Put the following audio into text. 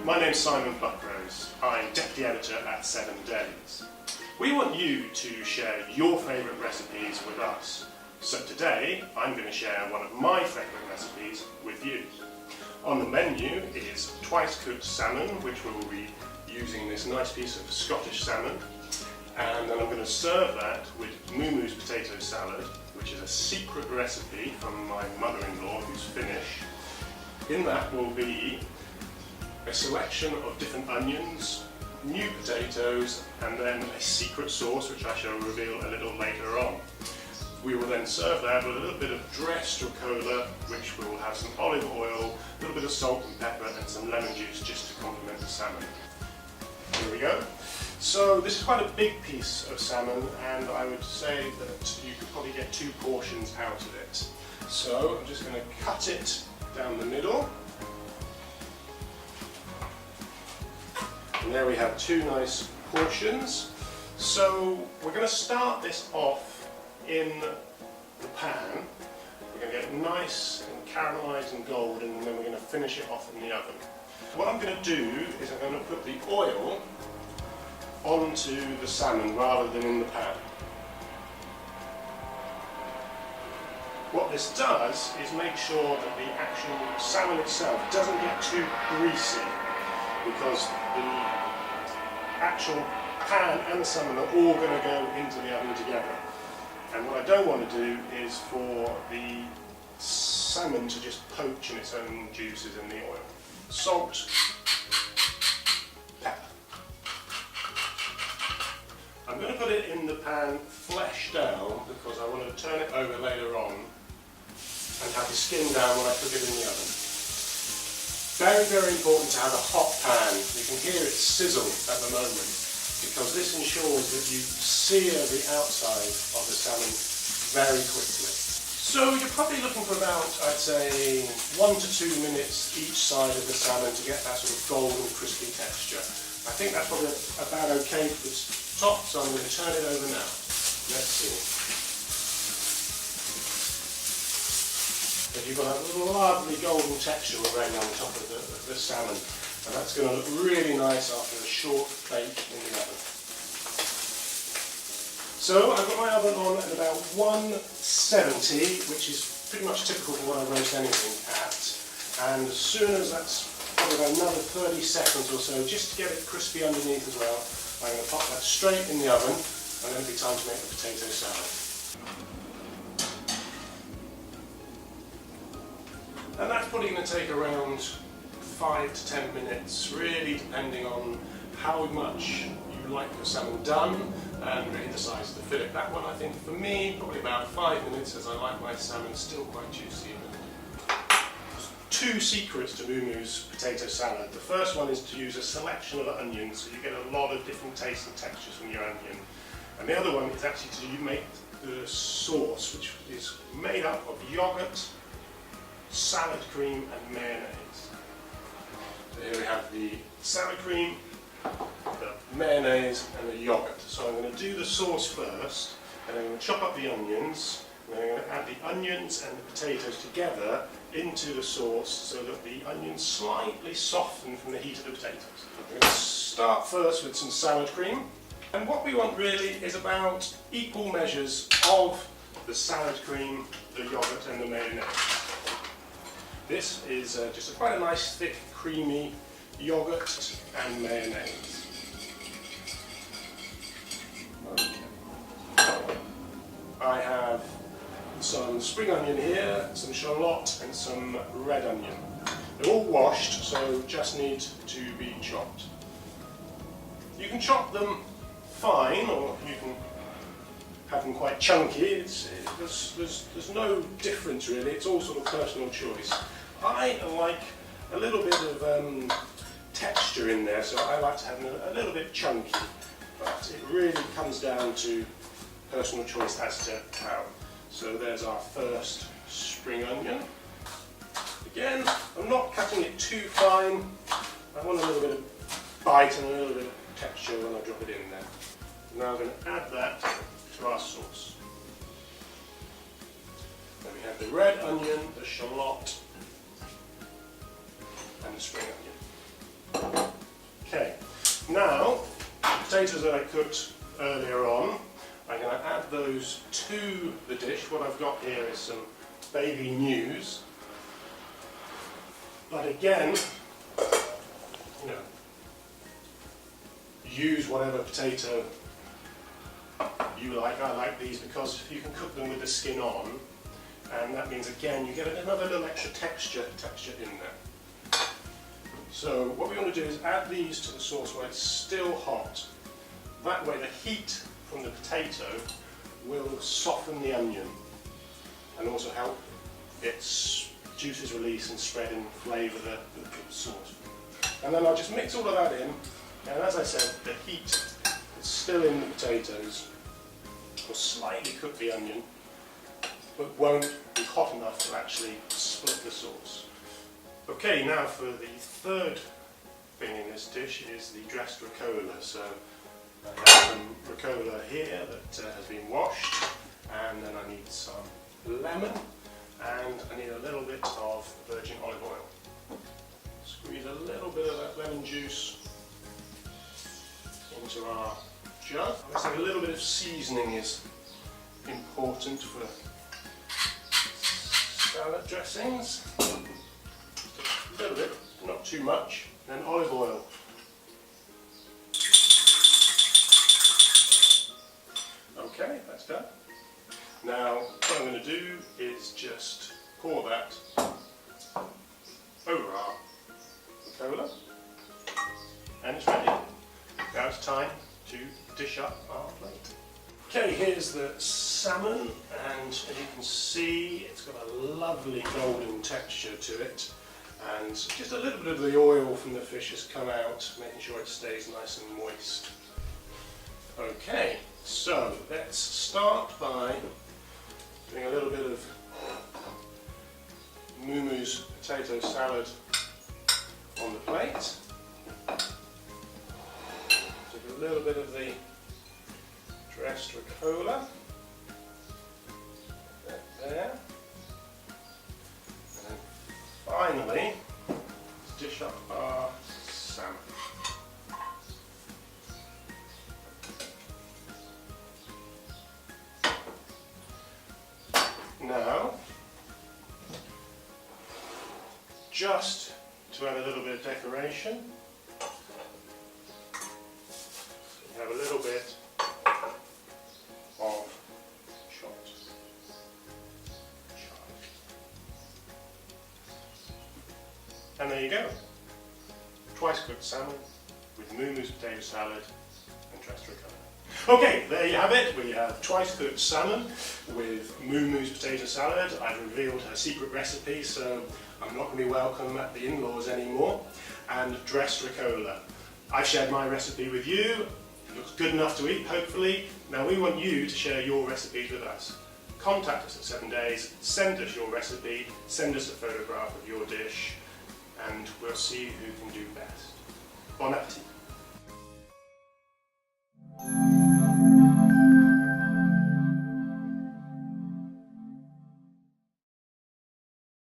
My name's Simon Pluckrose. I'm Deputy Editor at 7 Days. We want you to share your favourite recipes with us. So today I'm going to share one of my favourite recipes with you. On the menu is twice cooked salmon, which we will be using this nice piece of Scottish salmon. And then I'm going to serve that with Mummu's potato salad, which is a secret recipe from my mother-in-law who's Finnish. In that will be a selection of different onions, new potatoes, and then a secret sauce which I shall reveal a little later on. We will then serve that with a little bit of dressed rucola, which will have some olive oil, a little bit of salt and pepper, and some lemon juice just to complement the salmon. Here we go. So this is quite a big piece of salmon, and I would say that you could probably get 2 portions out of it. So I'm just going to cut it down the middle. And there we have 2 nice portions. So we're going to start this off in the pan. We're going to get it nice and caramelised and golden, and then we're going to finish it off in the oven. What I'm going to do is I'm going to put the oil onto the salmon rather than in the pan. What this does is make sure that the actual salmon itself doesn't get too greasy, because the actual pan and the salmon are all going to go into the oven together. And what I don't want to do is for the salmon to just poach in its own juices in the oil. Salt, pepper. I'm going to put it in the pan flesh down because I want to turn it over later on and have the skin down when I cook it in the oven. Very, very important to have a hot pan. You can hear it sizzle at the moment because this ensures that you sear the outside of the salmon very quickly. So you're probably looking for about, I'd say, 1 to 2 minutes each side of the salmon to get that sort of golden crispy texture. I think that's probably about okay for the top, so I'm going to turn it over now. Let's see. You've got a lovely golden texture already on top of the salmon, and that's going to look really nice after a short bake in the oven. So I've got my oven on at about 170, which is pretty much typical for what I roast anything at, and as soon as that's probably about another 30 seconds or so, just to get it crispy underneath as well, I'm going to pop that straight in the oven, and then it'll be time to make the potato salad. And that's probably going to take around 5 to 10 minutes, really depending on how much you like your salmon done and really the size of the fillet. That one, I think, for me, probably about 5 minutes, as I like my salmon still quite juicy. 2 secrets to Mummu's potato salad. The first one is to use a selection of onions, so you get a lot of different tastes and textures from your onion. And the other one is actually to make the sauce, which is made up of yogurt, salad cream and mayonnaise. So here we have the salad cream, the mayonnaise and the yogurt. So I'm going to do the sauce first, and I'm going to chop up the onions, and then I'm going to add the onions and the potatoes together into the sauce so that the onions slightly soften from the heat of the potatoes. I'm going to start first with some salad cream, and what we want really is about equal measures of the salad cream, the yogurt and the mayonnaise. This is just quite a nice thick creamy yogurt and mayonnaise. Okay. I have some spring onion here, some shallot and some red onion. They're all washed, so just need to be chopped. You can chop them fine, or you can have them quite chunky. There's no difference really, it's all sort of personal choice. I like a little bit of texture in there, so I like to have them a little bit chunky, but it really comes down to personal choice as to how. So there's our first spring onion. Again, I'm not cutting it too fine. I want a little bit of bite and a little bit of texture when I drop it in there. Now I'm going to add that to our sauce. Then we have the red onion, the shallot, and the spring onion. Okay, now the potatoes that I cooked earlier on, I'm going to add those to the dish. What I've got here is some baby news. But again, you know, use whatever potato you like. I like these because you can cook them with the skin on, and that means again you get another little extra texture in there. So what we want to do is add these to the sauce while it's still hot. That way the heat from the potato will soften the onion and also help its juices release and spread and flavour the sauce. And then I'll just mix all of that in, and as I said, the heat is still in the potatoes. Will slightly cook the onion, but won't be hot enough to actually split the sauce. Okay, now for the third thing in this dish is the dressed rucola. So I have some rucola here that has been washed, and then I need some lemon, and I need a little bit of virgin olive oil. Squeeze a little bit of that lemon juice into our jug. I think a little bit of seasoning is important for salad dressings. A little bit, not too much. Then olive oil. Okay, that's done. Now what I'm going to do is just pour that over our rucola, and it's ready. Now it's time to dish up our plate. Okay, here's the salmon, and as you can see it's got a lovely golden texture to it, and just a little bit of the oil from the fish has come out, making sure it stays nice and moist. Okay, so let's start by doing a little bit of Mummu's potato salad on the plate. Take a little bit of the dressed rucola there, and then finally dish up our salmon. Now, just to add a little bit of decoration, you have a little bit of chopped chive. And there you go. Twice cooked salmon with Mummu's potato salad and dressed rucola. Okay, there you have it. We have twice cooked salmon with Mummu's potato salad. I've revealed her secret recipe, so I'm not going to be welcome at the in-laws anymore. And dressed rucola. I've shared my recipe with you. It looks good enough to eat, hopefully. Now we want you to share your recipes with us. Contact us at 7 Days, send us your recipe, send us a photograph of your dish, and we'll see who can do best. Bon appetit.